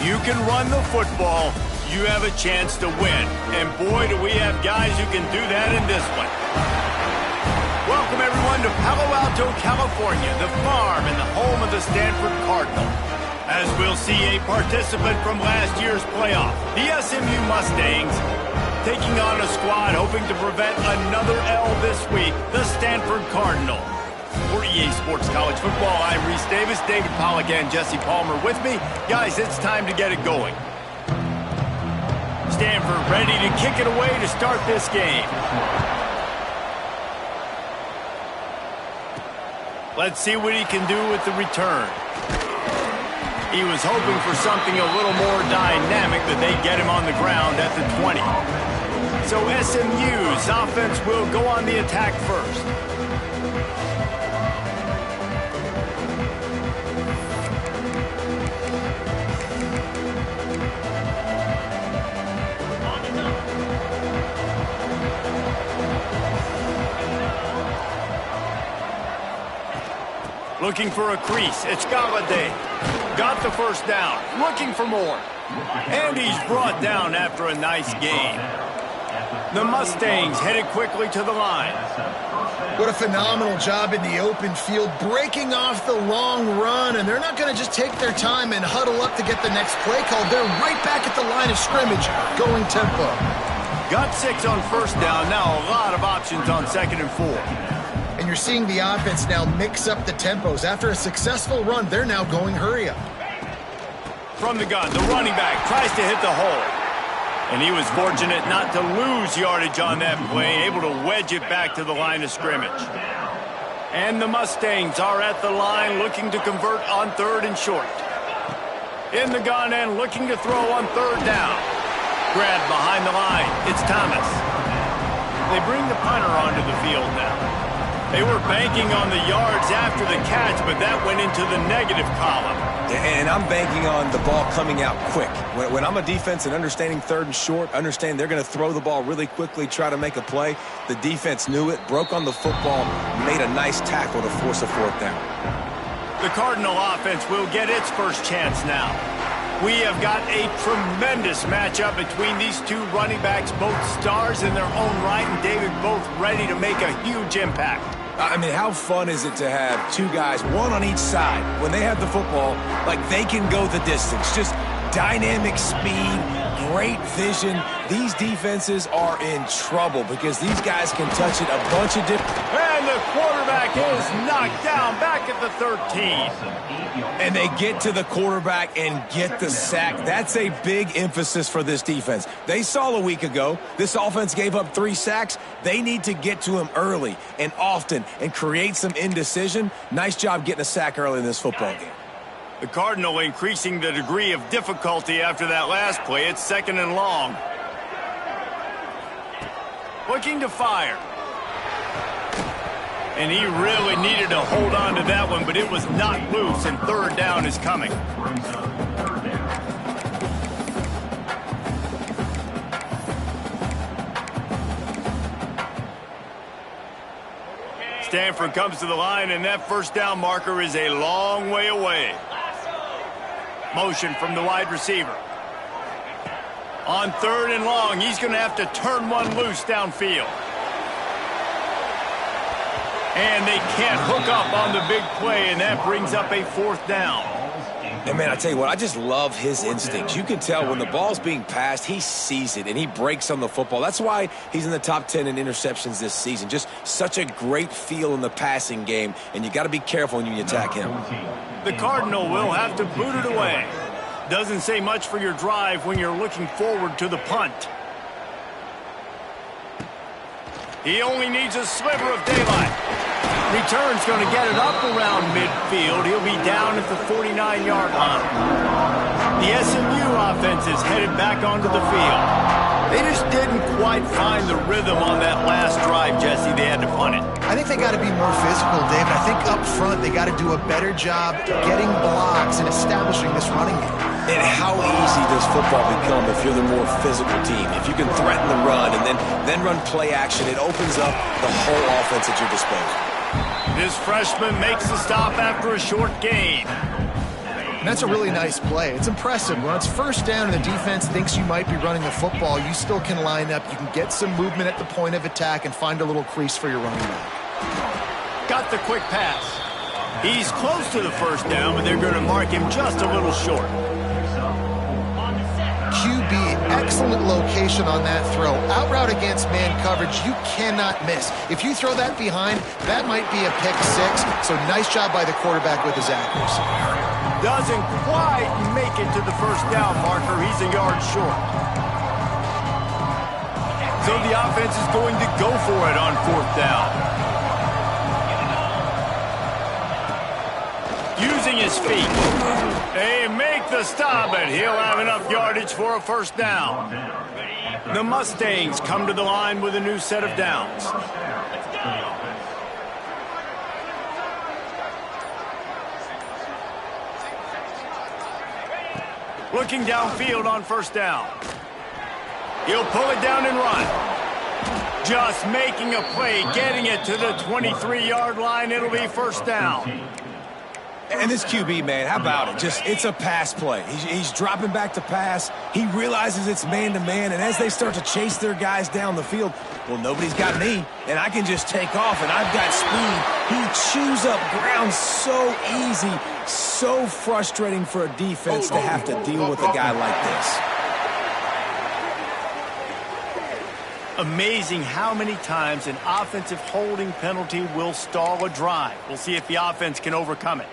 you can run the football, you have a chance to win. And boy, do we have guys who can do that in this one. Welcome, everyone, to Palo Alto, California, the farm and the home of the Stanford Cardinal. As we'll see a participant from last year's playoff, the SMU Mustangs, taking on a squad hoping to prevent another L this week, the Stanford Cardinal. For EA Sports College Football, I'm Reese Davis, David Pollack and Jesse Palmer with me. Guys, it's time to get it going. Stanford ready to kick it away to start this game. Let's see what he can do with the return. He was hoping for something a little more dynamic, but they get him on the ground at the 20. So SMU's offense will go on the attack first. Looking for a crease. It's Galladay. Got the first down. Looking for more. And he's brought down after a nice gain. The Mustangs headed quickly to the line. What a phenomenal job in the open field, breaking off the long run, and they're not going to just take their time and huddle up to get the next play called. They're right back at the line of scrimmage, going tempo. Got 6 on first down. Now a lot of options on 2nd and 4. And you're seeing the offense now mix up the tempos. After a successful run, they're now going hurry up. From the gun, the running back tries to hit the hole. And he was fortunate not to lose yardage on that play, able to wedge it back to the line of scrimmage. And the Mustangs are at the line looking to convert on 3rd and short. In the gun and looking to throw on 3rd down. Grabbed behind the line. It's Thomas. They bring the punter onto the field now. They were banking on the yards after the catch, but that went into the negative column. And I'm banking on the ball coming out quick. When I'm a defense and understanding 3rd and short, understand they're going to throw the ball really quickly, try to make a play. The defense knew it, broke on the football, made a nice tackle to force a 4th down. The Cardinal offense will get its first chance now. We have got a tremendous matchup between these two running backs, both stars in their own right, and David both ready to make a huge impact. I mean, how fun is it to have two guys, one on each side, when they have the football, like they can go the distance. Just dynamic speed, great vision. These defenses are in trouble because these guys can touch it a bunch of different... And the quarterback is knocked down back at the 13. And they get to the quarterback and get the sack. That's a big emphasis for this defense. They saw a week ago, this offense gave up 3 sacks. They need to get to him early and often and create some indecision. Nice job getting a sack early in this football game. The Cardinal increasing the degree of difficulty after that last play. It's 2nd and long. Looking to fire. And he really needed to hold on to that one, but it was knocked loose, and 3rd down is coming. Stanford comes to the line, and that first down marker is a long way away. Motion from the wide receiver. On 3rd and long, he's going to have to turn one loose downfield. And they can't hook up on the big play, and that brings up a 4th down. And, man, I tell you what, I just love his instincts. You can tell when the ball's being passed, he sees it, and he breaks on the football. That's why he's in the top 10 in interceptions this season. Just such a great feel in the passing game, and you got to be careful when you attack him. The Cardinal will have to boot it away. Doesn't say much for your drive when you're looking forward to the punt. He only needs a sliver of daylight. Return's going to get it up around midfield. He'll be down at the 49-yard line. The SMU offense is headed back onto the field. They just didn't quite find the rhythm on that last drive, Jesse. They had to punt it. I think they got to be more physical, David. I think up front they got to do a better job getting blocks and establishing this running game. And how easy does football become if you're the more physical team? If you can threaten the run and then run play action, it opens up the whole offense at your disposal. This freshman makes the stop after a short gain. And that's a really nice play. It's impressive. When it's first down and the defense thinks you might be running the football, you still can line up. You can get some movement at the point of attack and find a little crease for your running back. Got the quick pass. He's close to the first down, but they're going to mark him just a little short. QB, excellent location on that throw. Out route against man coverage, you cannot miss. If you throw that behind, that might be a pick six. So nice job by the quarterback with his accuracy. Doesn't quite make it to the first down marker. He's a yard short. So the offense is going to go for it on fourth down. Using his feet. They make the stop, and he'll have enough yardage for a first down. The Mustangs come to the line with a new set of downs. Looking downfield on first down. He'll pull it down and run. Just making a play, getting it to the 23-yard line. It'll be first down. And this QB, man, how about it? It's a pass play. He's dropping back to pass. He realizes it's man-to-man, and as they start to chase their guys down the field, well, nobody's got me, and I can just take off, and I've got speed. He chews up ground so easy, so frustrating for a defense to have to deal with a guy like this. Amazing how many times an offensive holding penalty will stall a drive. We'll see if the offense can overcome it.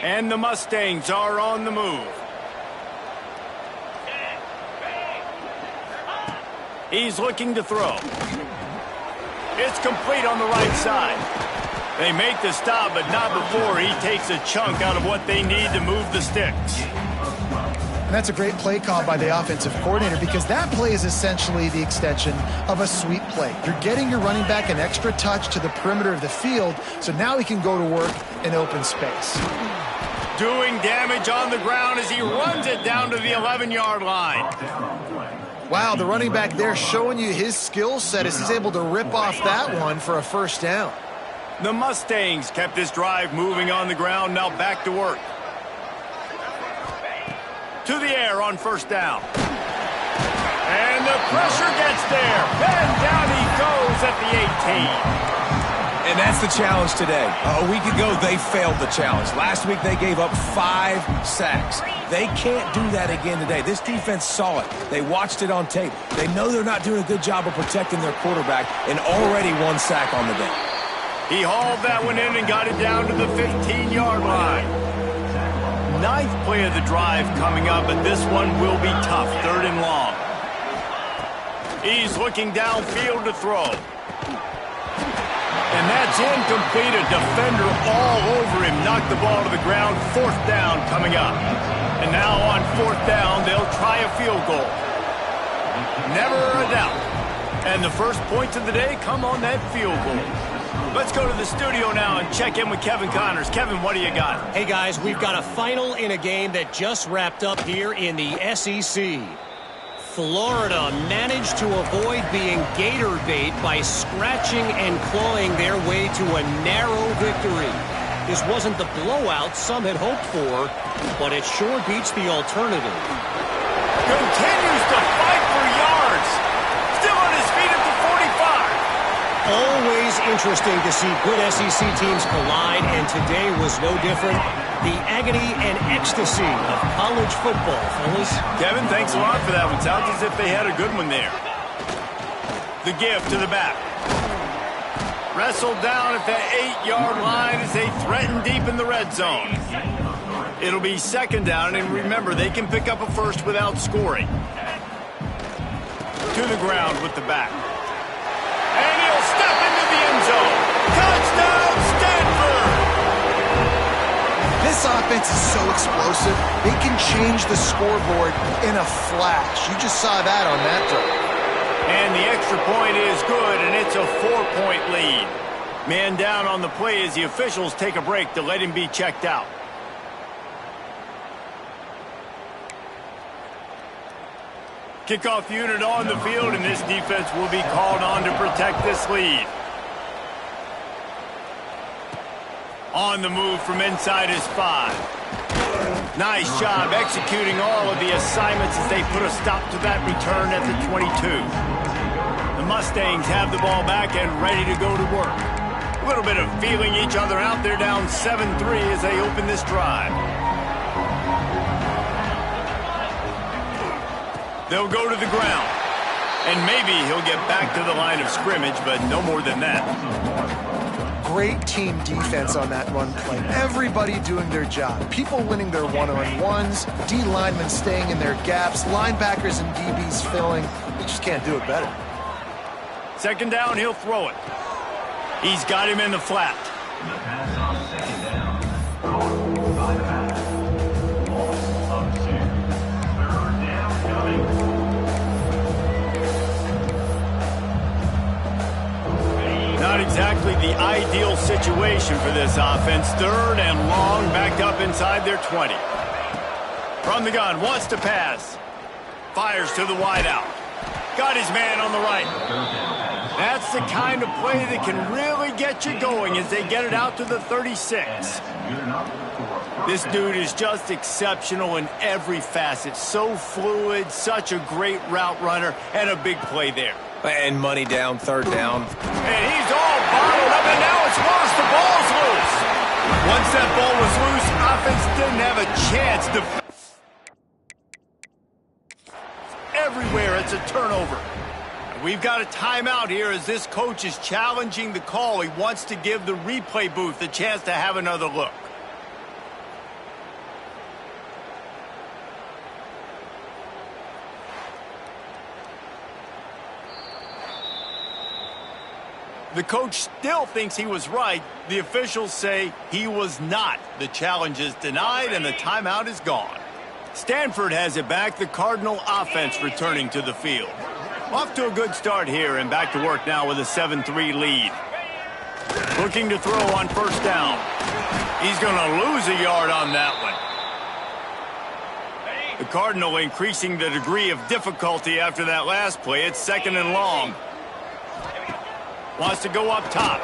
And the Mustangs are on the move. He's looking to throw. It's complete on the right side. They make the stop, but not before he takes a chunk out of what they need to move the sticks. And that's a great play call by the offensive coordinator because that play is essentially the extension of a sweep play. You're getting your running back an extra touch to the perimeter of the field, so now he can go to work in open space. Doing damage on the ground as he runs it down to the 11-yard line. Wow, the running back there showing you his skill set as he's able to rip off that one for a first down. The Mustangs kept this drive moving on the ground, now back to work. To the air on first down. And the pressure gets there. And down he goes at the 18. And that's the challenge today. A week ago, they failed the challenge. Last week, they gave up 5 sacks. They can't do that again today. This defense saw it. They watched it on tape. They know they're not doing a good job of protecting their quarterback, and already 1 sack on the day. He hauled that one in and got it down to the 15-yard line. 9th play of the drive coming up, and this one will be tough, 3rd and long. He's looking downfield to throw. And that's incomplete. A defender all over him. Knocked the ball to the ground. 4th down coming up. And now on 4th down, they'll try a field goal. Never a doubt. And the first points of the day come on that field goal. Let's go to the studio now and check in with Kevin Connors. Kevin, what do you got? Hey, guys, we've got a final in a game that just wrapped up here in the SEC. Florida managed to avoid being gator bait by scratching and clawing their way to a narrow victory. This wasn't the blowout some had hoped for, but it sure beats the alternative. Continues to fight for yards. Still on his feet at the 45. Always interesting to see good SEC teams collide, and today was no different. The agony and ecstasy of college football, fellas. Kevin, thanks a lot for that one. Sounds as if they had a good one there. The give to the back. Wrestled down at the 8-yard line as they threaten deep in the red zone. It'll be 2nd down, and remember, they can pick up a first without scoring. To the ground with the back. And he'll step into the end zone. Touchdown, Stanford! This offense is so explosive, they can change the scoreboard in a flash. You just saw that on that drive. And the extra point is good, and it's a 4-point lead. Man down on the play as the officials take a break to let him be checked out. Kickoff unit on the field, and this defense will be called on to protect this lead. On the move from inside his 5. Nice job executing all of the assignments as they put a stop to that return at the 22. The Mustangs have the ball back and ready to go to work. A little bit of feeling each other out. They're down 7-3 as they open this drive. They'll go to the ground. And maybe he'll get back to the line of scrimmage, but no more than that. Great team defense on that run play. Everybody doing their job. People winning their one-on-ones, D linemen staying in their gaps, linebackers and DBs filling. You just can't do it better. Second down, he'll throw it. He's got him in the flat. Not exactly the ideal situation for this offense. Third and long, backed up inside their 20. From the gun, wants to pass. Fires to the wideout. Got his man on the right. That's the kind of play that can really get you going as they get it out to the 36. This dude is just exceptional in every facet. So fluid, such a great route runner, and a big play there. And money down, third down. And he's all bottled up, and now it's worse. The ball's loose. Once that ball was loose, offense didn't have a chance to... Everywhere, it's a turnover. We've got a timeout here as this coach is challenging the call. He wants to give the replay booth a chance to have another look. The coach still thinks he was right. The officials say he was not. The challenge is denied and the timeout is gone. Stanford has it back. The Cardinal offense returning to the field. Off to a good start here and back to work now with a 7-3 lead. Looking to throw on first down. He's going to lose a yard on that one. The Cardinal increasing the degree of difficulty after that last play. It's second and long. Wants to go up top.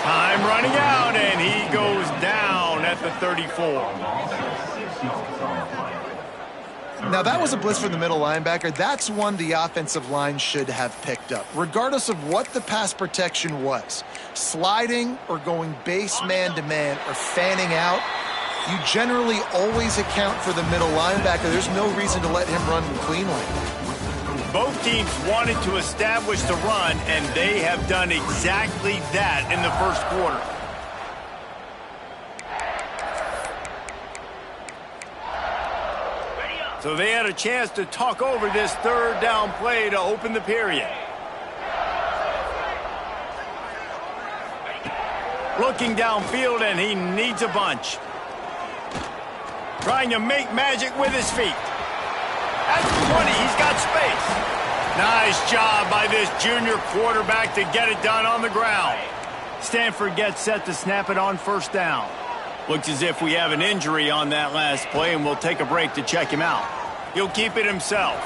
Time running out, and he goes down at the 34. Now, that was a blitz from the middle linebacker. That's one the offensive line should have picked up, regardless of what the pass protection was. Sliding or going base man-to-man or fanning out, you generally always account for the middle linebacker. There's no reason to let him run cleanly. Both teams wanted to establish the run, and they have done exactly that in the first quarter. So they had a chance to talk over this third down play to open the period. Looking downfield, and he needs a bunch. Trying to make magic with his feet. At the 20, he's got space. Nice job by this junior quarterback to get it done on the ground. Stanford gets set to snap it on first down. Looks as if we have an injury on that last play, and we'll take a break to check him out. He'll keep it himself.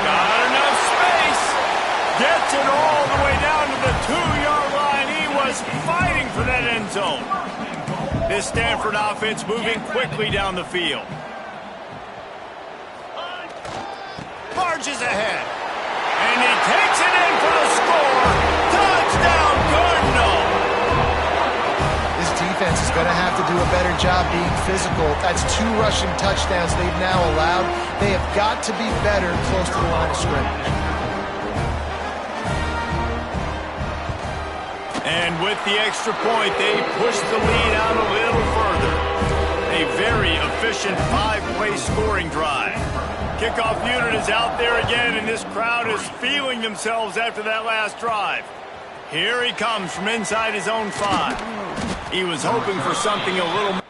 Got enough space. Gets it all the way down to the 2-yard line. He was fighting for that end zone. This Stanford offense moving quickly down the field. Marches ahead. And he takes it in for the score. Touchdown, Cardinal. This defense is going to have to do a better job being physical. That's 2 rushing touchdowns they've now allowed. They have got to be better close to the line of scrimmage. And with the extra point, they push the lead out a little further. A very efficient 5-play scoring drive. Kickoff unit is out there again, and this crowd is feeling themselves after that last drive. Here he comes from inside his own 5. He was hoping for something a little more.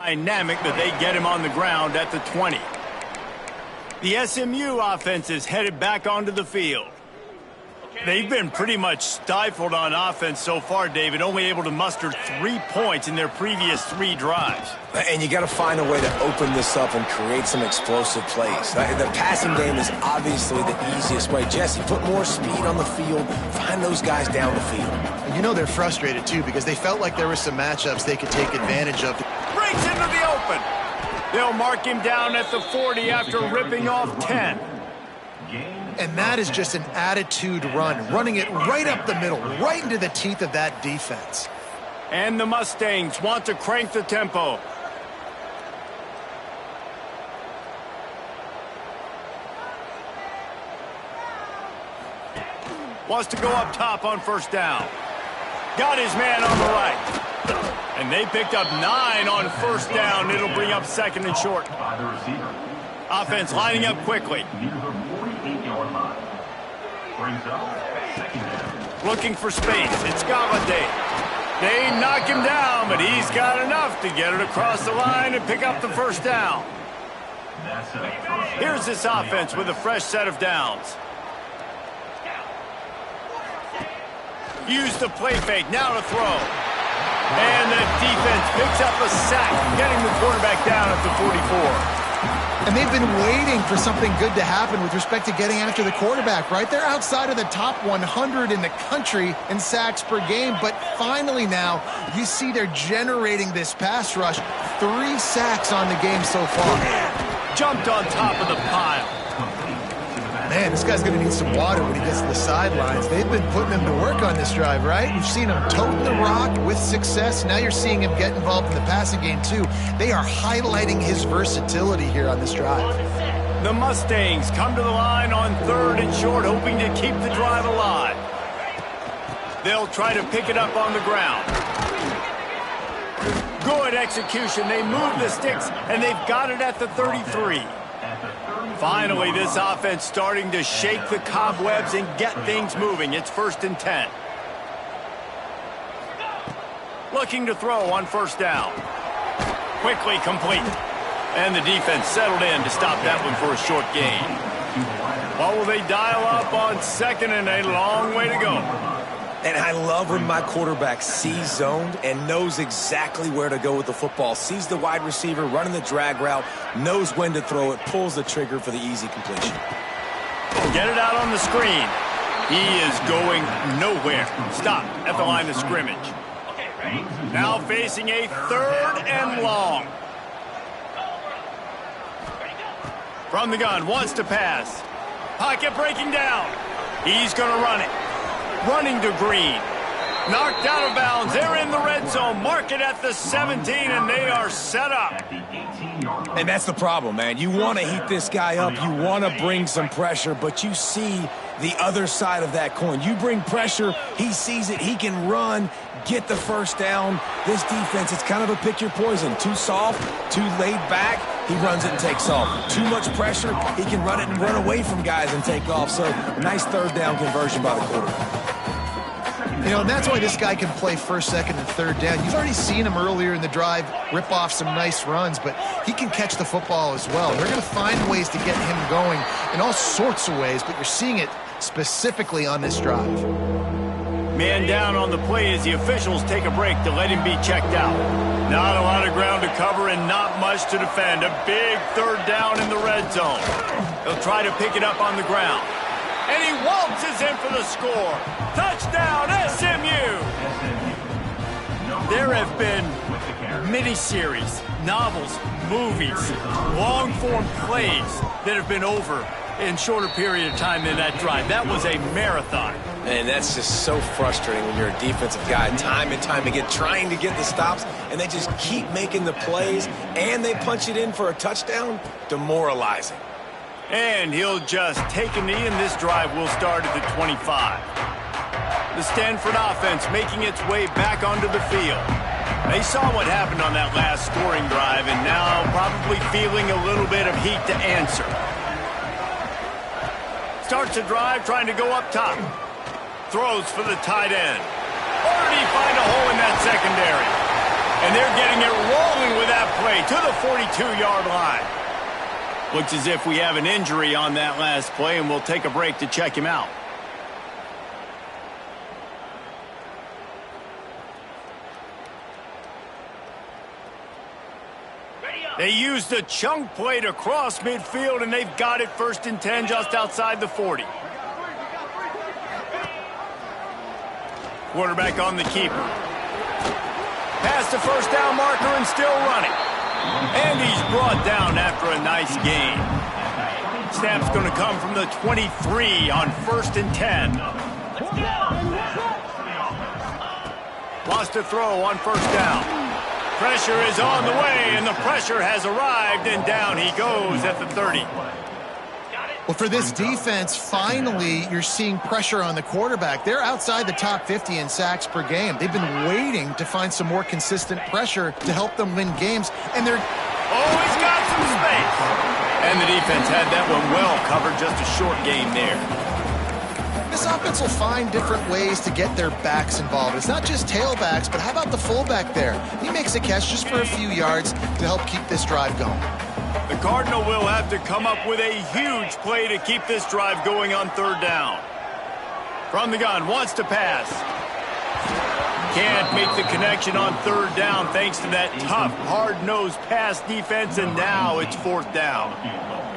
Dynamic that they get him on the ground at the 20. The SMU offense is headed back onto the field. They've been pretty much stifled on offense so far, David, only able to muster 3 points in their previous 3 drives. And you got to find a way to open this up and create some explosive plays. The passing game is obviously the easiest way. Jesse, put more speed on the field. Find those guys down the field. You know they're frustrated, too, because they felt like there were some matchups they could take advantage of. Breaks into the open. They'll mark him down at the 40 after ripping off 10. And that is just an attitude run, running it right up the middle, right into the teeth of that defense. And the Mustangs want to crank the tempo. Wants to go up top on first down. Got his man on the right. And they picked up 9 on first down. It'll bring up second and short. Offense lining up quickly. Looking for space. It's Galladay. They knock him down, but he's got enough to get it across the line and pick up the first down. Here's this offense with a fresh set of downs. Use the play fake. Now to throw. And the defense picks up a sack, getting the quarterback down at the 44. And they've been waiting for something good to happen with respect to getting after the quarterback, right? They're outside of the top 100 in the country in sacks per game, but finally now you see they're generating this pass rush. 3 sacks on the game so far. Jumped on top of the pile. Man, this guy's going to need some water when he gets to the sidelines. They've been putting him to work on this drive, right? You've seen him tote the rock with success. Now you're seeing him get involved in the passing game, too. They are highlighting his versatility here on this drive. The Mustangs come to the line on 3rd and short, hoping to keep the drive alive. They'll try to pick it up on the ground. Good execution. They move the sticks, and they've got it at the 33. Finally, this offense starting to shake the cobwebs and get things moving. It's 1st and 10. Looking to throw on first down. Quickly complete. And the defense settled in to stop that one for a short gain. What will they dial up on 2nd and a long way to go? And I love when my quarterback sees zoned and knows exactly where to go with the football. Sees the wide receiver running the drag route, knows when to throw it, pulls the trigger for the easy completion. Get it out on the screen. He is going nowhere. Stop at the line of scrimmage. Now facing a 3rd and long. From the gun, wants to pass. Pocket breaking down. He's going to run it. Running to Green. Knocked out of bounds. They're in the red zone. Mark it at the 17, and they are set up. And that's the problem, man. You want to heat this guy up. You want to bring some pressure, but you see the other side of that coin. You bring pressure, he sees it, he can run, get the first down. This defense, it's kind of a pick your poison. Too soft, too laid back, he runs it and takes off. Too much pressure, he can run it and run away from guys and take off. So, nice 3rd down conversion by the quarterback. You know, and that's why this guy can play 1st, 2nd, and 3rd down. You've already seen him earlier in the drive rip off some nice runs, but he can catch the football as well. They're going to find ways to get him going in all sorts of ways, but you're seeing it specifically on this drive. Man down on the play as the officials take a break to let him be checked out. Not a lot of ground to cover and not much to defend. A big 3rd down in the red zone. They'll try to pick it up on the ground. And he waltzes in for the score. Touchdown, SMU! There have been miniseries, novels, movies, long-form plays that have been over in shorter period of time than that drive. That was a marathon. And that's just so frustrating when you're a defensive guy, time and time again, trying to get the stops, and they just keep making the plays, and they punch it in for a touchdown. Demoralizing. And he'll just take a knee, and this drive will start at the 25. The Stanford offense making its way back onto the field. They saw what happened on that last scoring drive, and now probably feeling a little bit of heat to answer. Starts a drive, trying to go up top. Throws for the tight end. Or did he find a hole in that secondary? And they're getting it rolling with that play. play to the 42-yard line. Looks as if we have an injury on that last play, and we'll take a break to check him out. They used a chunk play to cross midfield, and they've got it 1st and 10 just outside the 40. Quarterback on the keeper. Past the first down marker and still running. And he's brought down after a nice gain. Snap's going to come from the 23 on 1st and 10. Lost a throw on 1st down. Pressure is on the way, and the pressure has arrived, and down he goes at the 30. Well, for this defense, finally, you're seeing pressure on the quarterback. They're outside the top 50 in sacks per game. They've been waiting to find some more consistent pressure to help them win games, and they're... Oh, he's got some space. And the defense had that one well covered, just a short game there. This offense will find different ways to get their backs involved. It's not just tailbacks, but how about the fullback there? He makes a catch just for a few yards to help keep this drive going. The Cardinal will have to come up with a huge play to keep this drive going on 3rd down. From the gun, wants to pass. Can't make the connection on 3rd down thanks to that tough, hard-nosed pass defense, and now it's 4th down.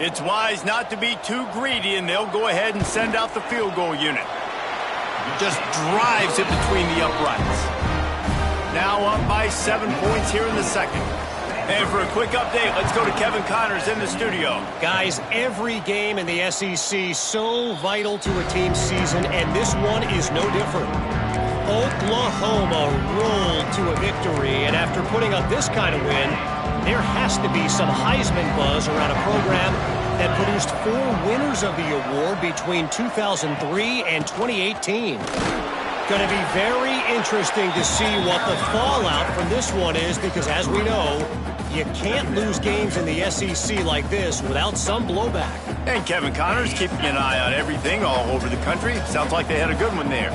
It's wise not to be too greedy, and they'll go ahead and send out the field goal unit. Just drives it between the uprights. Now up by 7 points here in the second. And for a quick update, let's go to Kevin Connors in the studio. Guys, every game in the SEC so vital to a team's season, and this one is no different. Oklahoma rolled to a victory, and after putting up this kind of win, there has to be some Heisman buzz around a program that produced 4 winners of the award between 2003 and 2018. Going to be very interesting to see what the fallout from this one is, because as we know, you can't lose games in the SEC like this without some blowback. And Kevin Connors keeping an eye on everything all over the country. Sounds like they had a good one there.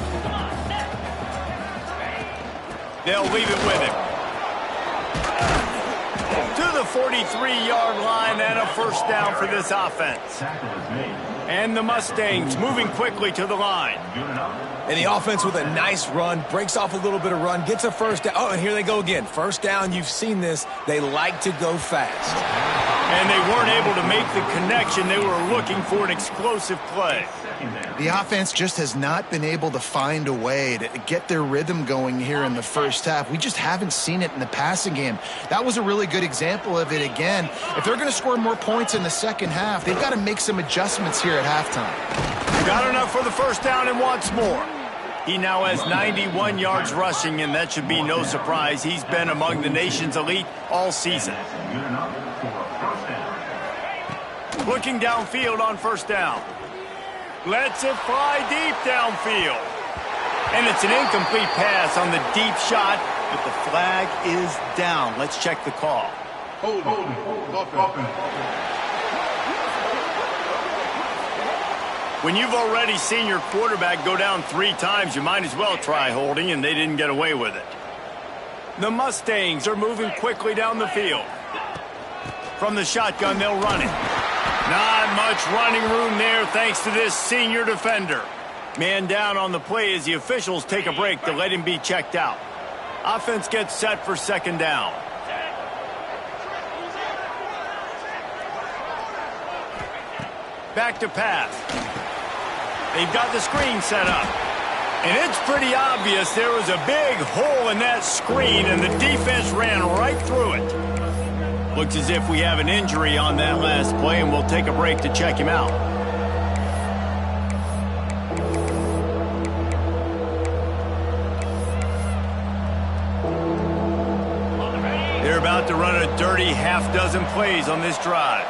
They'll leave it with him. To the 43-yard line, and a 1st down for this offense. And the Mustangs moving quickly to the line. And the offense with a nice run, breaks off a little bit of run, gets a 1st down. Oh, and here they go again. 1st down, you've seen this. They like to go fast. And they weren't able to make the connection. They were looking for an explosive play. The offense just has not been able to find a way to get their rhythm going here in the 1st half. We just haven't seen it in the passing game. That was a really good example of it again. If they're going to score more points in the 2nd half, they've got to make some adjustments here at halftime. Got enough for the 1st down and wants more. He now has 91 yards rushing, and that should be no surprise. He's been among the nation's elite all season. Looking downfield on 1st down. Lets it fly deep downfield. And it's an incomplete pass on the deep shot, but the flag is down. Let's check the call. When you've already seen your quarterback go down 3 times, you might as well try holding, and they didn't get away with it. The Mustangs are moving quickly down the field. From the shotgun, they'll run it. Not much running room there thanks to this senior defender. Man down on the play as the officials take a break to let him be checked out. Offense gets set for 2nd down. Back to pass. They've got the screen set up. And it's pretty obvious there was a big hole in that screen, and the defense ran right through it. Looks as if we have an injury on that last play, and we'll take a break to check him out. They're about to run a dirty half-dozen plays on this drive.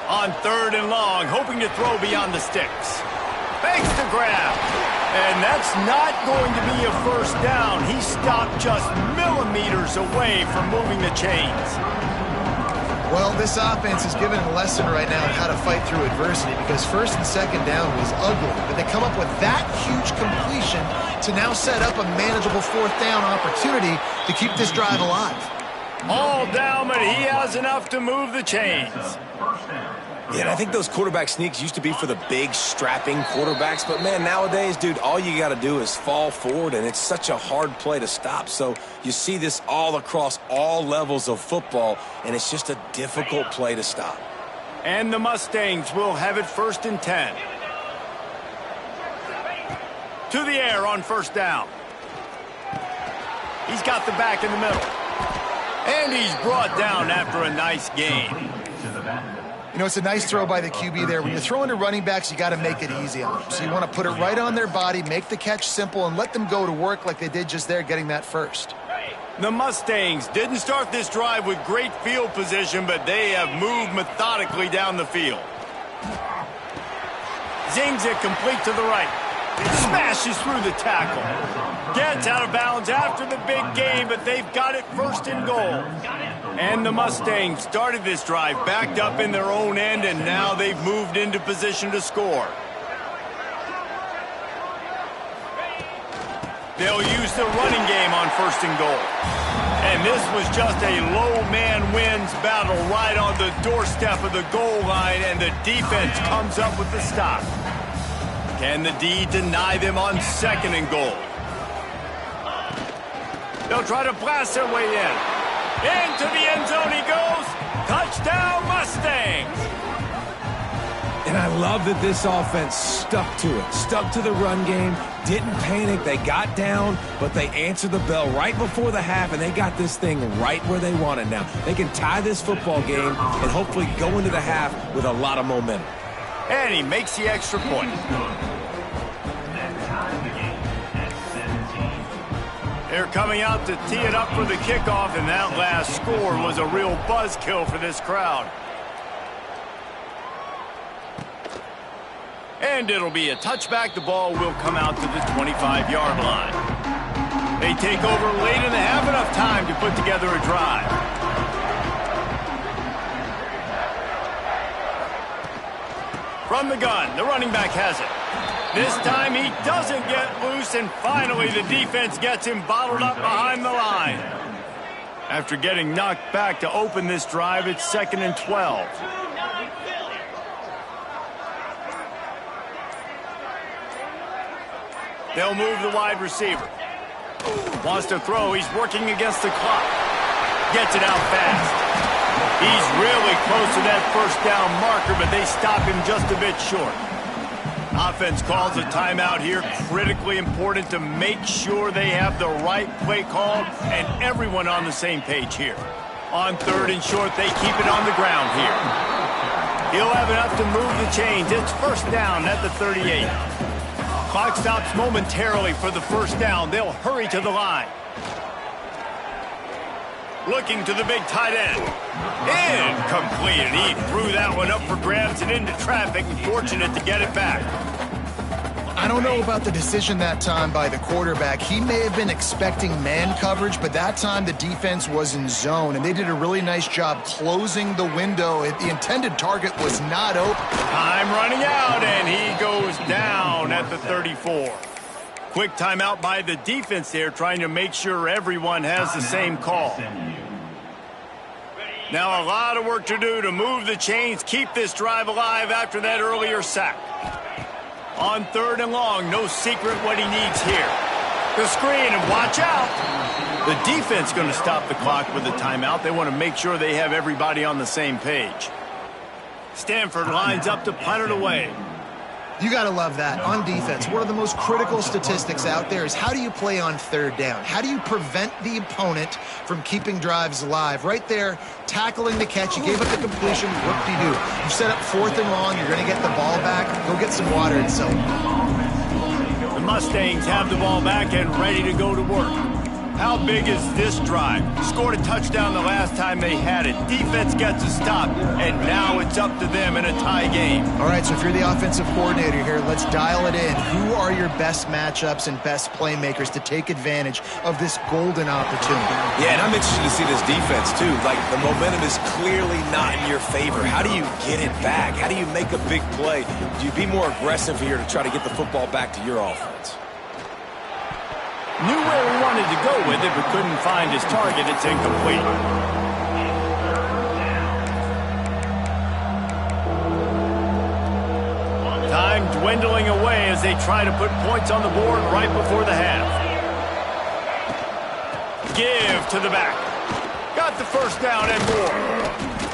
On 3rd and long, hoping to throw beyond the sticks. Fakes the grab. And that's not going to be a 1st down. He stopped just millimeters away from moving the chains. Well, this offense is giving a lesson right now on how to fight through adversity, because 1st and 2nd down was ugly, but they come up with that huge completion to now set up a manageable fourth down opportunity to keep this drive alive. All down, but he has enough to move the chains. Yeah, and I think those quarterback sneaks used to be for the big, strapping quarterbacks. But, man, nowadays, dude, all you got to do is fall forward, and it's such a hard play to stop. So you see this all across all levels of football, and it's just a difficult play to stop. And the Mustangs will have it 1st and 10. To the air on 1st down. He's got the back in the middle. And he's brought down after a nice gain. You know, it's a nice throw by the QB there. When you're throwing to running backs, you got to make it easy on them. So you want to put it right on their body, make the catch simple, and let them go to work like they did just there, getting that first. The Mustangs didn't start this drive with great field position, but they have moved methodically down the field. Zings it complete to the right. Smashes through the tackle. Gets out of bounds after the big gain, but they've got it 1st and goal. And the Mustangs started this drive backed up in their own end, and now they've moved into position to score. They'll use the running game on 1st and goal. And this was just a low man wins battle right on the doorstep of the goal line, and the defense comes up with the stop. Can the D deny them on 2nd and goal? They'll try to blast their way in. Into the end zone he goes. Touchdown, Mustangs! And I love that this offense stuck to it, stuck to the run game, didn't panic. They got down, but they answered the bell right before the half, and they got this thing right where they want it now. They can tie this football game and hopefully go into the half with a lot of momentum. And he makes the extra point. They're coming out to tee it up for the kickoff, and that last score was a real buzzkill for this crowd. And it'll be a touchback. The ball will come out to the 25-yard line. They take over late in the half, enough time to put together a drive. From the gun, the running back has it. This time he doesn't get loose, and finally the defense gets him bottled up behind the line. After getting knocked back to open this drive, it's 2nd and 12. They'll move the wide receiver. Wants to throw. He's working against the clock. Gets it out fast. He's really close to that 1st down marker, but they stop him just a bit short. Offense calls a timeout here. Critically important to make sure they have the right play call and everyone on the same page here. On 3rd and short, they keep it on the ground here. He'll have enough to move the chains. It's 1st down at the 38. Clock stops momentarily for the 1st down. They'll hurry to the line. Looking to the big tight end. Incomplete, and he threw that one up for grabs and into traffic, and fortunate to get it back. I don't know about the decision that time by the quarterback. He may have been expecting man coverage, but that time the defense was in zone, and they did a really nice job closing the window. The intended target was not open. Time running out, and he goes down at the 34. Quick timeout by the defense there, trying to make sure everyone has the same call. Now a lot of work to do to move the chains, keep this drive alive after that earlier sack. On 3rd and long, no secret what he needs here. The screen, and watch out. The defense going to stop the clock with a timeout. They want to make sure they have everybody on the same page. Stanford lines up to punt it away. You got to love that. On defense, one of the most critical statistics out there is how do you play on 3rd down? How do you prevent the opponent from keeping drives alive? Right there, tackling the catch. You gave up the completion. Whoop-de-doo. You set up 4th and long. You're going to get the ball back. Go get some water and so. The Mustangs have the ball back and ready to go to work. How big is this drive? Scored a touchdown the last time they had it. Defense gets a stop, and now it's up to them in a tie game. All right, so if you're the offensive coordinator here, let's dial it in. Who are your best matchups and best playmakers to take advantage of this golden opportunity? Yeah, and I'm interested to see this defense, too. Like, the momentum is clearly not in your favor. How do you get it back? How do you make a big play? Do you be more aggressive here to try to get the football back to your offense? to go with it, but couldn't find his target. It's incomplete. Time dwindling away as they try to put points on the board right before the half. Give to the back. Got the first down and more.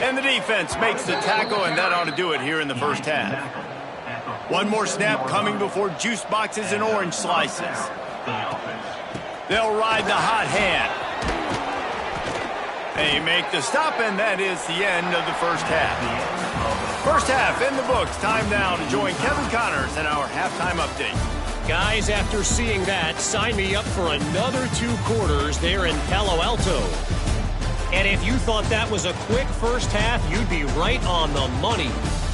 And the defense makes the tackle, and that ought to do it here in the first half. One more snap coming before juice boxes and orange slices. They'll ride the hot hand. They make the stop, and that is the end of the first half. First half in the books. Time now to join Kevin Connors in our halftime update. Guys, after seeing that, sign me up for another 2 quarters there in Palo Alto. And if you thought that was a quick first half, you'd be right on the money.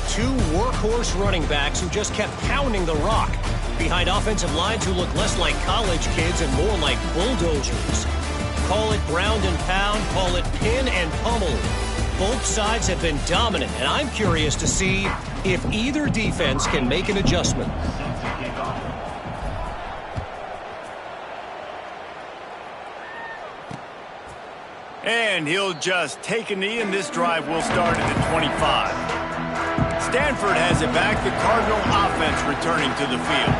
2 workhorse running backs who just kept pounding the rock behind offensive lines who look less like college kids and more like bulldozers. Call it ground and pound, call it pin and pummel. Both sides have been dominant, and I'm curious to see if either defense can make an adjustment. And he'll just take a knee, and this drive will start at the 25. Stanford has it back. The Cardinal offense returning to the field.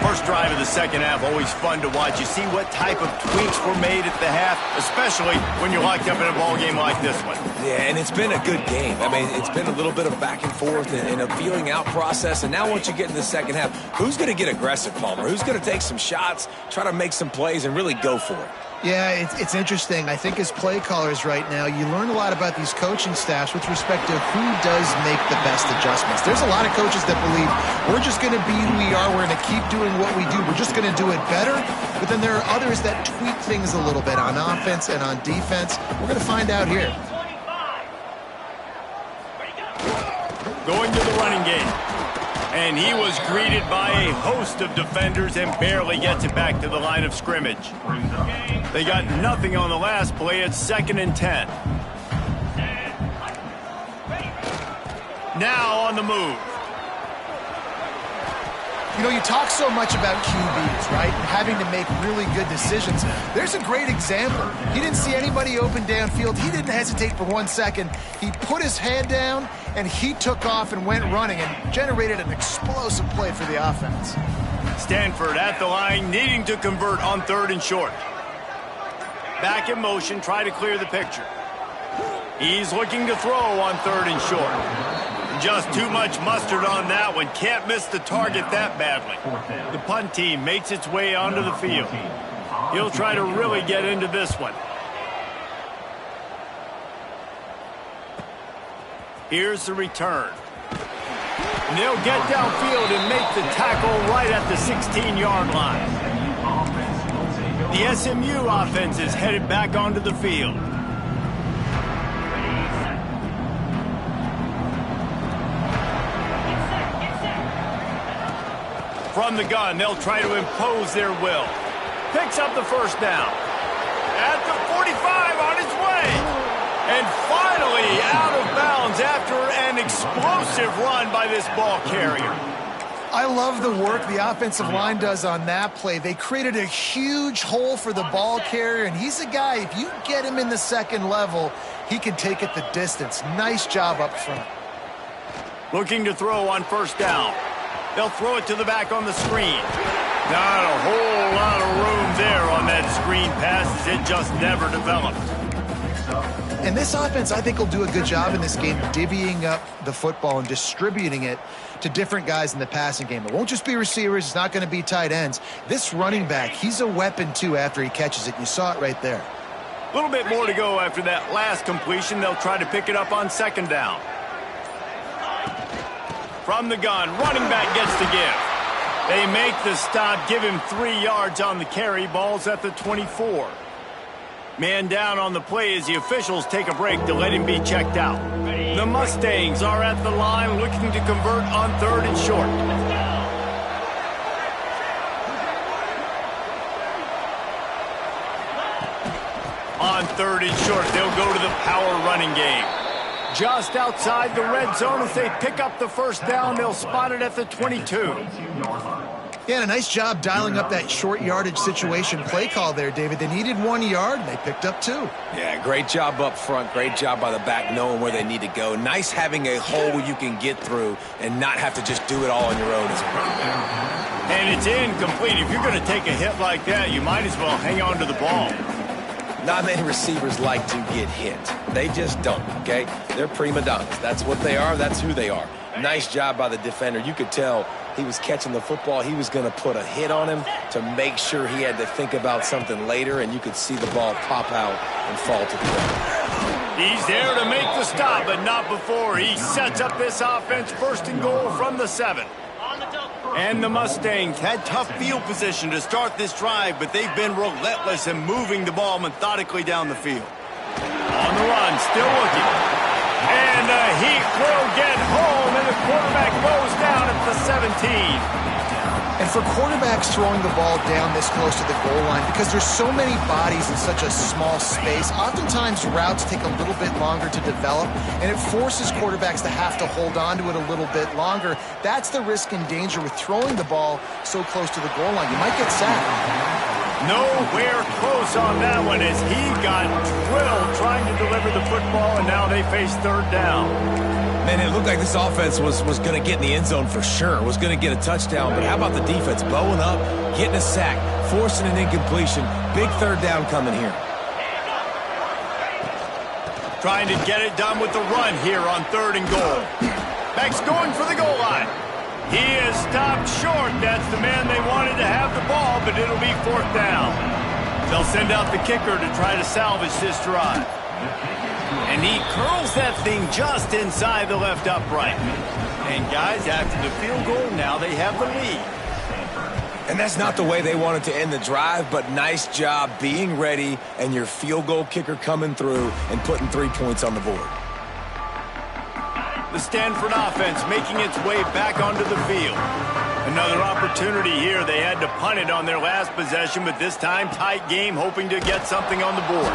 First drive of the second half, always fun to watch. You see what type of tweaks were made at the half, especially when you're locked up in a ball game like this one. Yeah, and it's been a good game. I mean, it's been a little bit of back and forth and a feeling out process. And now once you get in the second half, who's going to get aggressive, Palmer? Who's going to take some shots, try to make some plays, and really go for it? Yeah, it's interesting. I think as play callers right now, you learn a lot about these coaching staffs with respect to who does make the best adjustments. There's a lot of coaches that believe we're just going to be who we are. We're going to keep doing what we do. We're just going to do it better. But then there are others that tweak things a little bit on offense and on defense. We're going to find out here. Going to the running game. And he was greeted by a host of defenders and barely gets it back to the line of scrimmage. They got nothing on the last play. It's 2nd and 10. Now on the move. You know, you talk so much about QBs, right? And having to make really good decisions. There's a great example. He didn't see anybody open downfield. He didn't hesitate for 1 second. He put his head down, and he took off and went running and generated an explosive play for the offense. Stanford at the line, needing to convert on 3rd and short. Back in motion, try to clear the picture. He's looking to throw on 3rd and short. Just too much mustard on that one. Can't miss the target that badly. The punt team makes its way onto the field. He'll try to really get into this one. Here's the return. And they'll get downfield and make the tackle right at the 16-yard line. The SMU offense is headed back onto the field. From the gun, they'll try to impose their will. Picks up the first down. At the 45, on his way. And finally out of bounds after an explosive run by this ball carrier. I love the work the offensive line does on that play. They created a huge hole for the ball carrier, and he's a guy, if you get him in the second level, he can take it the distance. Nice job up front. Looking to throw on first down. They'll throw it to the back on the screen. Not a whole lot of room there on that screen pass as it just never developed. And this offense, I think, will do a good job in this game divvying up the football and distributing it to different guys in the passing game. It won't just be receivers. It's not going to be tight ends. This running back, he's a weapon, too, after he catches it. You saw it right there. A little bit more to go after that last completion. They'll try to pick it up on 2nd down. From the gun, running back gets the give. They make the stop, give him 3 yards on the carry. Ball's at the 24. Man down on the play as the officials take a break to let him be checked out. The Mustangs are at the line looking to convert on 3rd and short. On 3rd and short, they'll go to the power running game. Just outside the red zone as they pick up the first down. They'll spot it at the 22. Yeah, and a nice job dialing up that short yardage situation play call there, David. They needed 1 yard, and they picked up 2. Yeah, great job up front. Great job by the back knowing where they need to go. Nice having a hole you can get through and not have to just do it all on your own as a running back. And it's incomplete. If you're going to take a hit like that, you might as well hang on to the ball. Not many receivers like to get hit. They just don't, okay? They're prima donnas. That's what they are. That's who they are. Nice job by the defender. You could tell he was catching the football. He was going to put a hit on him to make sure he had to think about something later, and you could see the ball pop out and fall to the ground. He's there to make the stop, but not before. He sets up this offense first and goal from the 7. And the Mustangs had tough field position to start this drive, but they've been relentless in moving the ball methodically down the field. On the run, still looking. And the heat will get home, and the quarterback goes down at the 17. And for quarterbacks throwing the ball down this close to the goal line, because there's so many bodies in such a small space, oftentimes routes take a little bit longer to develop, and it forces quarterbacks to have to hold on to it a little bit longer. That's the risk and danger with throwing the ball so close to the goal line. You might get sacked. Nowhere close on that one as he got drilled trying to deliver the football, and now they face third down. Man, it looked like this offense was going to get in the end zone for sure, was going to get a touchdown, but how about the defense bowing up, getting a sack, forcing an incompletion, big third down coming here. Trying to get it done with the run here on 3rd and goal. Beck's going for the goal line. He is stopped short. That's the man they wanted to have the ball, but it'll be 4th down. They'll send out the kicker to try to salvage this drive. And he curls that thing just inside the left upright. And guys, after the field goal, now they have the lead. And that's not the way they wanted to end the drive, but nice job being ready and your field goal kicker coming through and putting 3 points on the board. The Stanford offense making its way back onto the field. Another opportunity here. They had to punt it on their last possession, but this time tight game, hoping to get something on the board.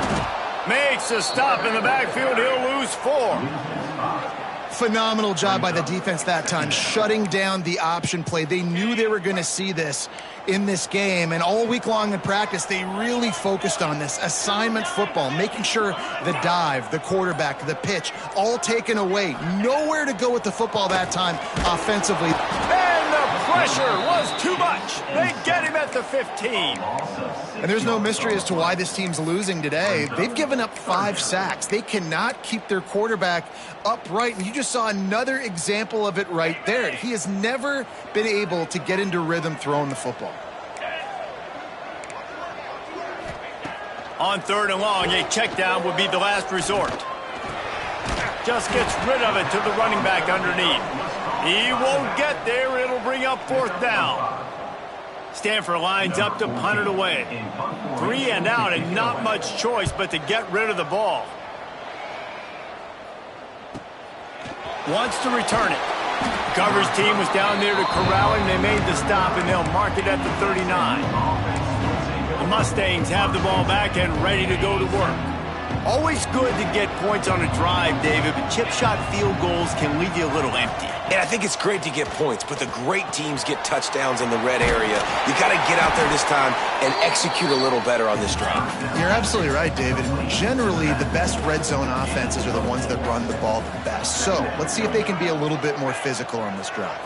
Makes a stop in the backfield. He'll lose 4. Phenomenal job by the defense that time, shutting down the option play. They knew they were going to see this in this game, and all week long in practice, they really focused on this assignment football, making sure the dive, the quarterback, the pitch, all taken away. Nowhere to go with the football that time offensively. And the pressure was too much. They get him at the 15. And there's no mystery as to why this team's losing today. They've given up 5 sacks. They cannot keep their quarterback upright, and you just saw another example of it right there. He has never been able to get into rhythm throwing the football. On 3rd and long, a check down would be the last resort. Just gets rid of it to the running back underneath. He won't get there. It'll bring up 4th down. Stanford lines up to punt it away. 3 and out, and not much choice but to get rid of the ball. Wants to return it. Coverage team was down there to corral him. They made the stop, and they'll mark it at the 39. The Mustangs have the ball back and ready to go to work. Always good to get points on a drive, David, but chip shot field goals can leave you a little empty. And I think it's great to get points, but the great teams get touchdowns in the red area. You got to get out there this time and execute a little better on this drive. You're absolutely right, David. Generally, the best red zone offenses are the ones that run the ball the best. So let's see if they can be a little bit more physical on this drive.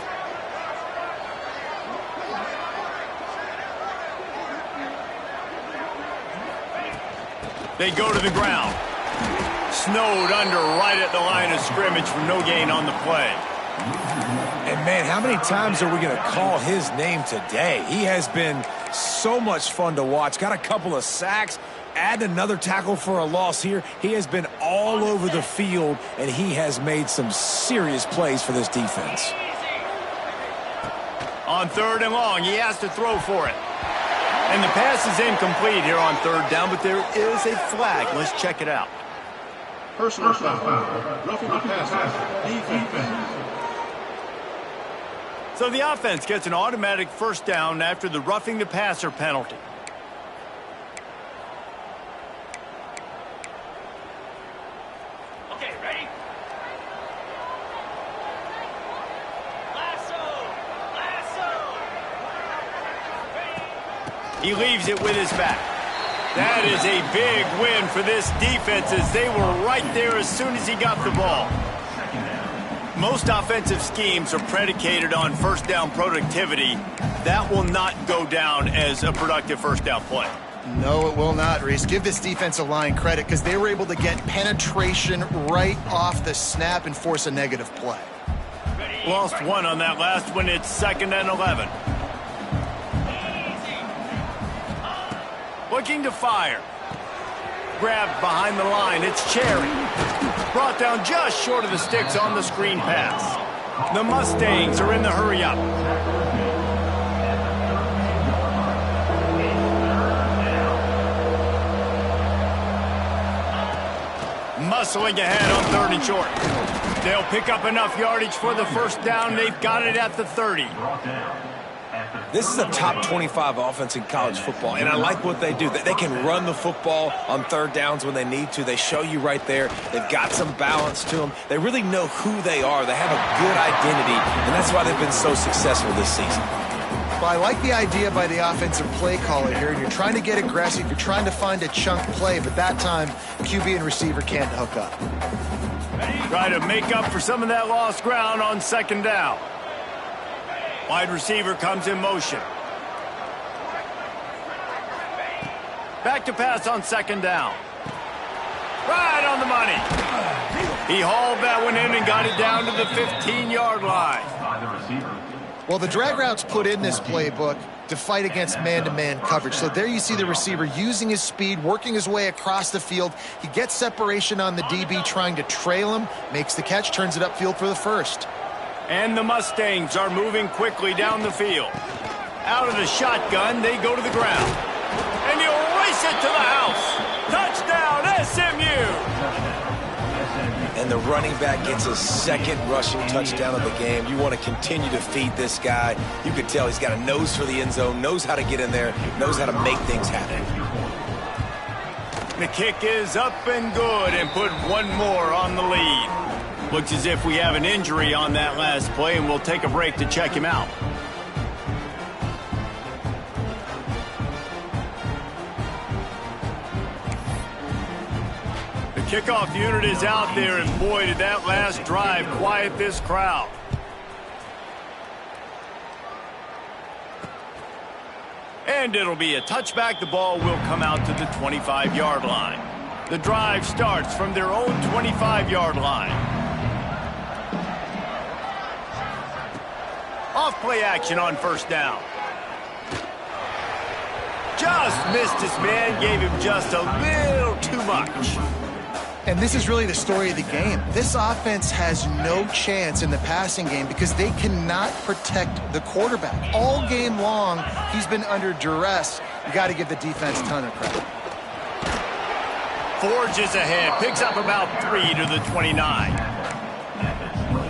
They go to the ground. Snowed under right at the line of scrimmage for no gain on the play. And, man, how many times are we going to call his name today? He has been so much fun to watch. Got a couple of sacks. Add another tackle for a loss here. He has been all over the field, and he has made some serious plays for this defense. On 3rd and long, he has to throw for it. And the pass is incomplete here on 3rd down, but there is a flag. Let's check it out. Personal foul. Roughing the passer. Defense. So the offense gets an automatic 1st down after the roughing the passer penalty. Okay, ready? Lasso! Lasso! He leaves it with his back. That is a big win for this defense as they were right there as soon as he got the ball. Most offensive schemes are predicated on first down productivity. That will not go down as a productive first down play. No, it will not, Reese. Give this defensive line credit because they were able to get penetration right off the snap and force a negative play. Lost one on that last one. It's 2nd and 11. Looking to fire. Grabbed behind the line. It's Cherry. Brought down just short of the sticks on the screen pass. The Mustangs are in the hurry-up. Muscling ahead on 3rd and short. They'll pick up enough yardage for the first down. They've got it at the 30. This is a top 25 offense in college football, and I like what they do. They can run the football on 3rd downs when they need to. They show you right there. They've got some balance to them. They really know who they are. They have a good identity, and that's why they've been so successful this season. Well, I like the idea by the offensive play caller here. You're trying to get aggressive. You're trying to find a chunk play, but that time, QB and receiver can't hook up. Try to make up for some of that lost ground on 2nd down. Wide receiver comes in motion. Back to pass on 2nd down. Right on the money. He hauled that one in and got it down to the 15-yard line. Well, the drag routes put in this playbook to fight against man-to-man coverage. So there you see the receiver using his speed, working his way across the field. He gets separation on the DB, trying to trail him, makes the catch, turns it upfield for the first. And the Mustangs are moving quickly down the field. Out of the shotgun, they go to the ground. And he'll race it to the house. Touchdown, SMU! And the running back gets his 2nd rushing touchdown of the game. You want to continue to feed this guy. You can tell he's got a nose for the end zone, knows how to get in there, knows how to make things happen. The kick is up and good and put one more on the lead. Looks as if we have an injury on that last play, and we'll take a break to check him out. Kickoff unit is out there, and boy, did that last drive quiet this crowd. And it'll be a touchback. The ball will come out to the 25-yard line. The drive starts from their own 25-yard line. Off-play action on 1st down. Just missed his man, gave him just a little too much. And this is really the story of the game. This offense has no chance in the passing game because they cannot protect the quarterback. All game long, he's been under duress. You got to give the defense a ton of credit. Forges ahead, picks up about 3 to the 29.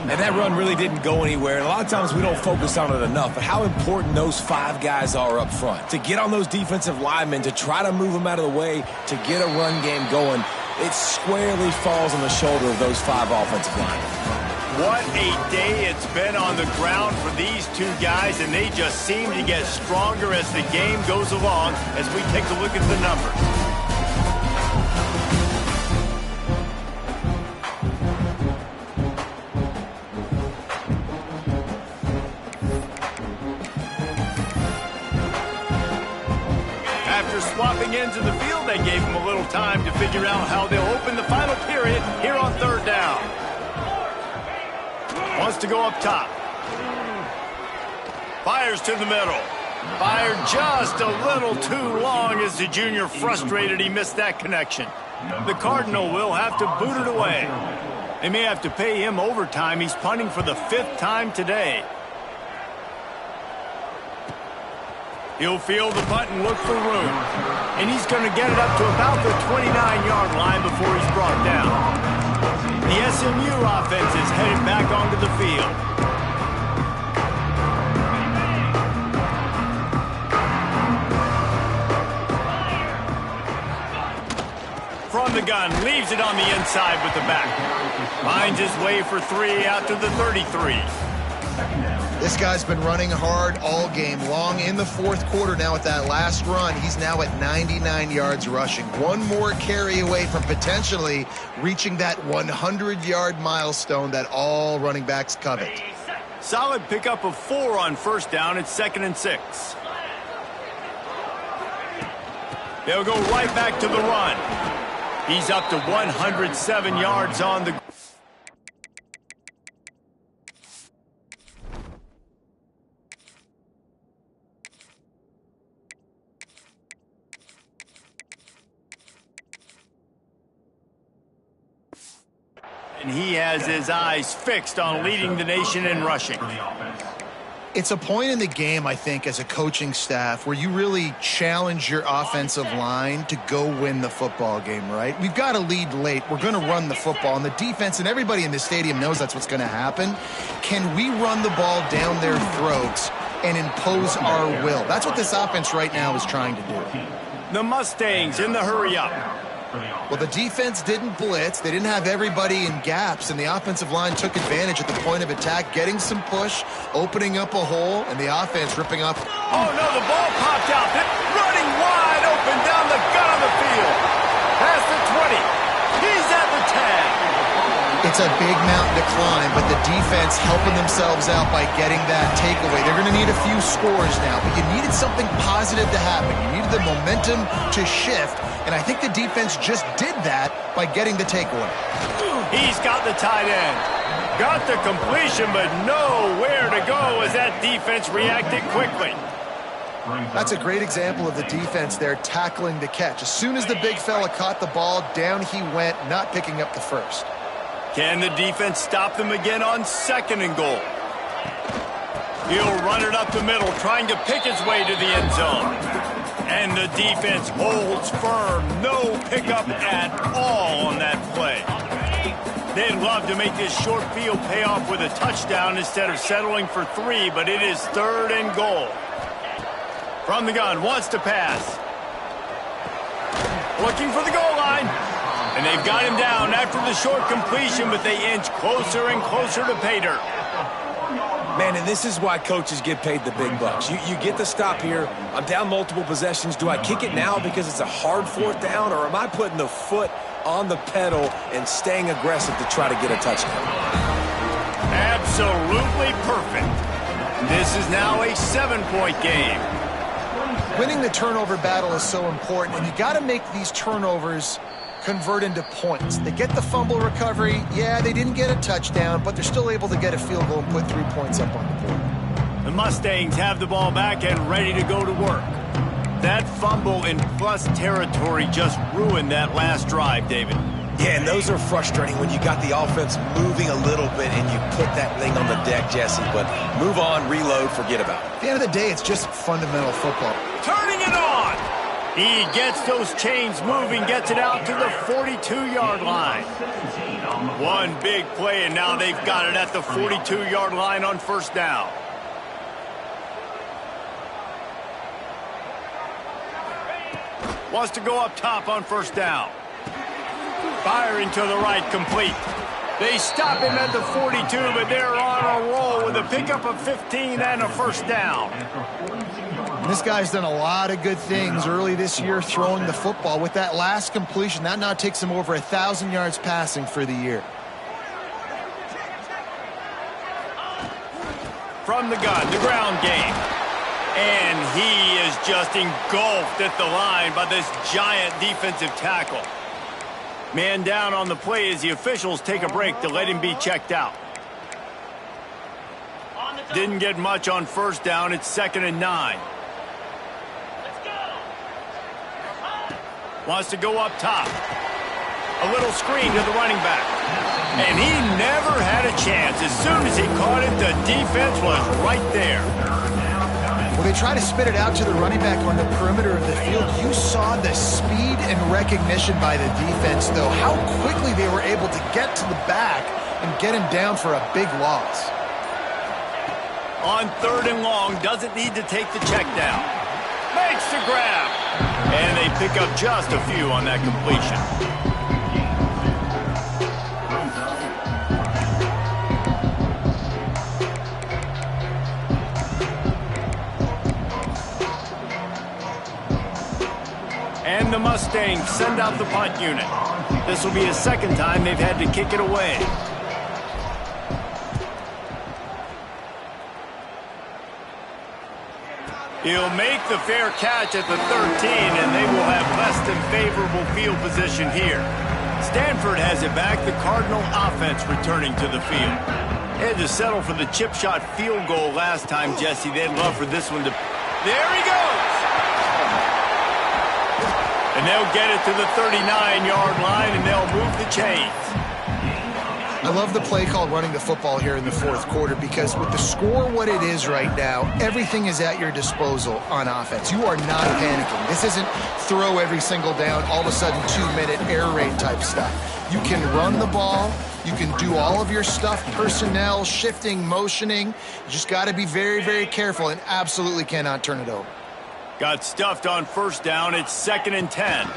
And that run really didn't go anywhere. And a lot of times we don't focus on it enough, but how important those 5 guys are up front. To get on those defensive linemen, to try to move them out of the way, to get a run game going, it squarely falls on the shoulder of those 5 offensive linemen. What a day it's been on the ground for these 2 guys, and they just seem to get stronger as the game goes along as we take a look at the numbers. Swapping ends of the field, they gave him a little time to figure out how they'll open the final period here on 3rd down. Wants to go up top. Fires to the middle. Fired just a little too long as the junior frustrated he missed that connection. The Cardinal will have to boot it away. They may have to pay him overtime. He's punting for the 5th time today. He'll field the punt and look for room. And he's going to get it up to about the 29-yard line before he's brought down. The SMU offense is headed back onto the field. From the gun, leaves it on the inside with the back. Finds his way for 3 out to the 33. This guy's been running hard all game long. In the fourth quarter now with that last run, he's now at 99 yards rushing. One more carry away from potentially reaching that 100-yard milestone that all running backs covet. Solid pickup of 4 on first down. It's 2nd and 6. They'll go right back to the run. He's up to 107 yards on the... And he has his eyes fixed on leading the nation in rushing. It's a point in the game, I think, as a coaching staff where you really challenge your offensive line to go win the football game, right? We've got to lead late. We're going to run the football. And the defense and everybody in the stadium knows that's what's going to happen. Can we run the ball down their throats and impose our will? That's what this offense right now is trying to do. The Mustangs in the hurry-up. Well, the defense didn't blitz. They didn't have everybody in gaps, and the offensive line took advantage at the point of attack, getting some push, opening up a hole, and the offense ripping up. Oh, no, the ball popped out. Running wide open down the gut of the field. Past the 20. He's at the 10. It's a big mountain to climb, but the defense helping themselves out by getting that takeaway. They're going to need a few scores now, but you needed something positive to happen. You needed the momentum to shift, and I think the defense just did that by getting the takeaway. He's got the tight end. Got the completion, but nowhere to go as that defense reacted quickly. That's a great example of the defense there tackling the catch. As soon as the big fella caught the ball, down he went, not picking up the first. Can the defense stop them again on 2nd and goal? He'll run it up the middle, trying to pick his way to the end zone. And the defense holds firm. No pickup at all on that play. They'd love to make this short field pay off with a touchdown instead of settling for 3, but it is 3rd and goal. From the gun, wants to pass. Looking for the goal line. And they've got him down after the short completion, but they inch closer and closer to pay dirt. Man, and this is why coaches get paid the big bucks. You get the stop here. I'm down multiple possessions. Do I kick it now because it's a hard 4th down, or am I putting the foot on the pedal and staying aggressive to try to get a touchdown? Absolutely perfect. This is now a 7-point game. Winning the turnover battle is so important, and you got to make these turnovers convert into points. They get the fumble recovery. Yeah, they didn't get a touchdown, but they're still able to get a field goal and put 3 points up on the board. The Mustangs have the ball back and ready to go to work. That fumble in plus territory just ruined that last drive, David. Yeah, and those are frustrating when you got the offense moving a little bit and you put that thing on the deck, Jesse. But move on, reload, forget about it. At the end of the day, it's just fundamental football. Turning it on! He gets those chains moving, gets it out to the 42-yard line. One big play, and now they've got it at the 42-yard line on 1st down. Wants to go up top on 1st down. Firing to the right, complete. They stop him at the 42, but they're on a roll with a pickup of 15 and a 1st down. This guy's done a lot of good things early this year throwing the football. With that last completion, that now takes him over 1,000 yards passing for the year. From the gun, the ground game. And he is just engulfed at the line by this giant defensive tackle. Man down on the play as the officials take a break to let him be checked out. Didn't get much on 1st down. It's 2nd and 9. Wants to go up top. A little screen to the running back. And he never had a chance. As soon as he caught it, the defense was right there. Well, they try to spit it out to the running back on the perimeter of the field. You saw the speed and recognition by the defense, though. How quickly they were able to get to the back and get him down for a big loss. On 3rd and long, doesn't need to take the check down. Makes the grab. And they pick up just a few on that completion. And the Mustangs send out the punt unit. This will be a second time they've had to kick it away. He'll make the fair catch at the 13, and they will have less than favorable field position here. Stanford has it back. The Cardinal offense returning to the field. They had to settle for the chip shot field goal last time, Jesse. They'd love for this one to... There he goes! And they'll get it to the 39-yard line, and they'll move the chains. I love the play called running the football here in the fourth quarter because with the score what it is right now, everything is at your disposal on offense. You are not panicking. This isn't throw every single down, all of a sudden 2-minute air raid type stuff. You can run the ball. You can do all of your stuff, personnel, shifting, motioning. You just got to be very, very careful and absolutely cannot turn it over. Got stuffed on first down. It's 2nd and 10.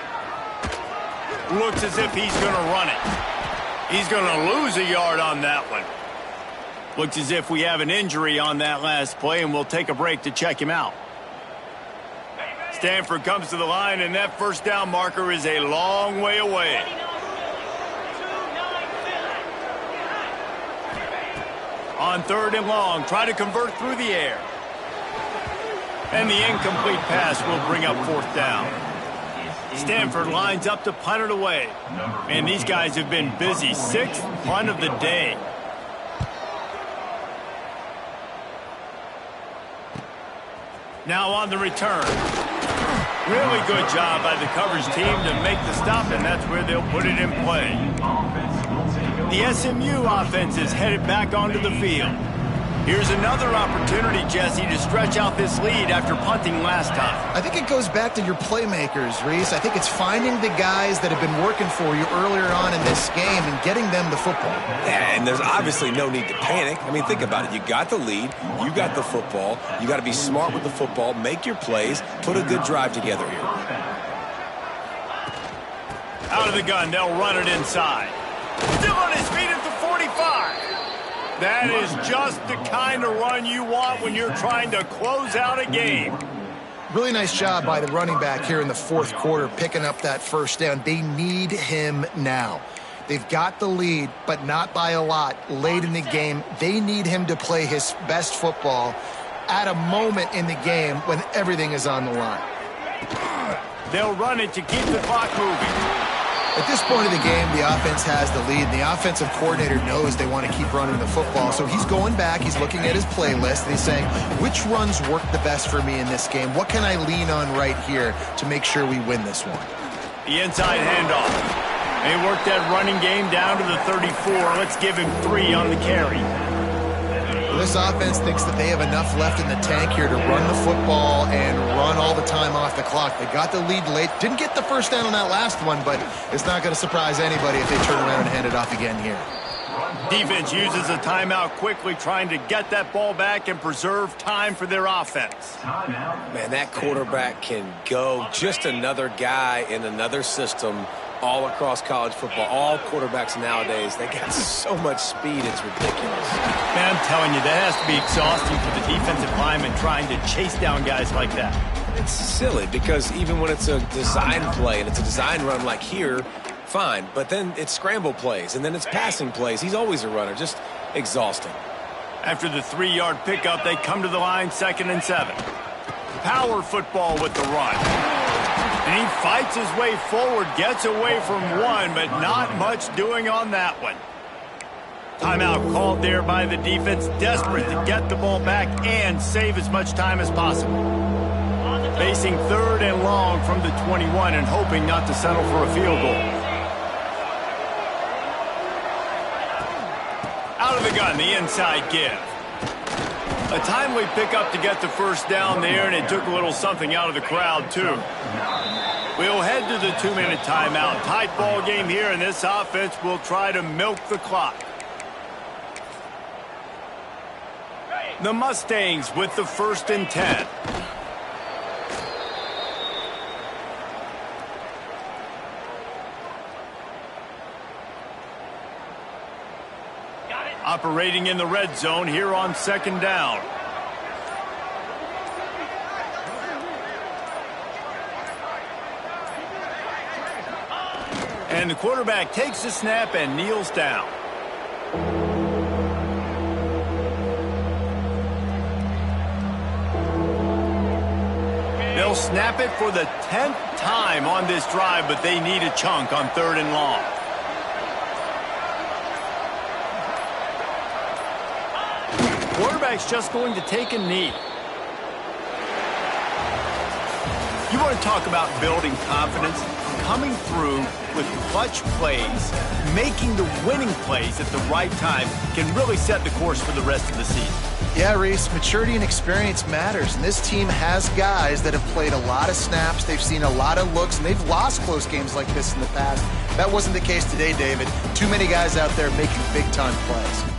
Looks as if he's going to run it. He's going to lose a yard on that one. Looks as if we have an injury on that last play, and we'll take a break to check him out. Stanford comes to the line, and that first down marker is a long way away. On 3rd and long, try to convert through the air. And the incomplete pass will bring up 4th down. Stanford lines up to punt it away. Man, these guys have been busy. 6th punt of the day. Now on the return. Really good job by the coverage team to make the stop, and that's where they'll put it in play. The SMU offense is headed back onto the field. Here's another opportunity, Jesse, to stretch out this lead after punting last time. I think it goes back to your playmakers, Reese. I think it's finding the guys that have been working for you earlier on in this game and getting them the football. Yeah, and there's obviously no need to panic. I mean, think about it. You got the lead. You got the football. You got to be smart with the football, make your plays, put a good drive together here. Out of the gun, they'll run it inside. Still on his feet at the 45. That is just the kind of run you want when you're trying to close out a game. Really nice job by the running back here in the fourth quarter, picking up that first down. They need him now. They've got the lead, but not by a lot. Late in the game, they need him to play his best football at a moment in the game when everything is on the line. They'll run it to keep the clock moving. At this point of the game, the offense has the lead, and the offensive coordinator knows they want to keep running the football. So he's going back, he's looking at his playlist, and he's saying, which runs work the best for me in this game? What can I lean on right here to make sure we win this one? The inside handoff. They work that running game down to the 34. Let's give him 3 on the carry. This offense thinks that they have enough left in the tank here to run the football and run all the time off the clock. They got the lead late. Didn't get the first down on that last one, but it's not going to surprise anybody if they turn around and hand it off again here. Defense uses a timeout quickly, trying to get that ball back and preserve time for their offense. Man, that quarterback can go. Just another guy in another system all across college football. All quarterbacks nowadays, they got so much speed, it's ridiculous. Man, I'm telling you, that has to be exhausting for the defensive lineman trying to chase down guys like that. It's silly because even when it's a design play and it's a design run like here, fine. But then it's scramble plays and then it's passing plays. He's always a runner, just exhausting. After the 3-yard pickup, they come to the line, 2nd and 7. Power football with the run. And he fights his way forward, gets away from one, but not much doing on that one. Timeout called there by the defense, desperate to get the ball back and save as much time as possible. Facing 3rd and long from the 21 and hoping not to settle for a field goal. Out of the gun, the inside give. A timely pickup to get the first down there, and it took a little something out of the crowd, too. We'll head to the 2-minute timeout. Tight ball game here, and this offense will try to milk the clock. The Mustangs with the 1st and 10. Operating in the red zone here on 2nd down. And the quarterback takes the snap and kneels down. They'll snap it for the 10th time on this drive, but they need a chunk on 3rd and long. Quarterback's just going to take a knee. You want to talk about building confidence? Coming through with clutch plays, making the winning plays at the right time can really set the course for the rest of the season. Yeah, Reese, maturity and experience matters, and this team has guys that have played a lot of snaps, they've seen a lot of looks, and they've lost close games like this in the past. That wasn't the case today, David. Too many guys out there making big-time plays.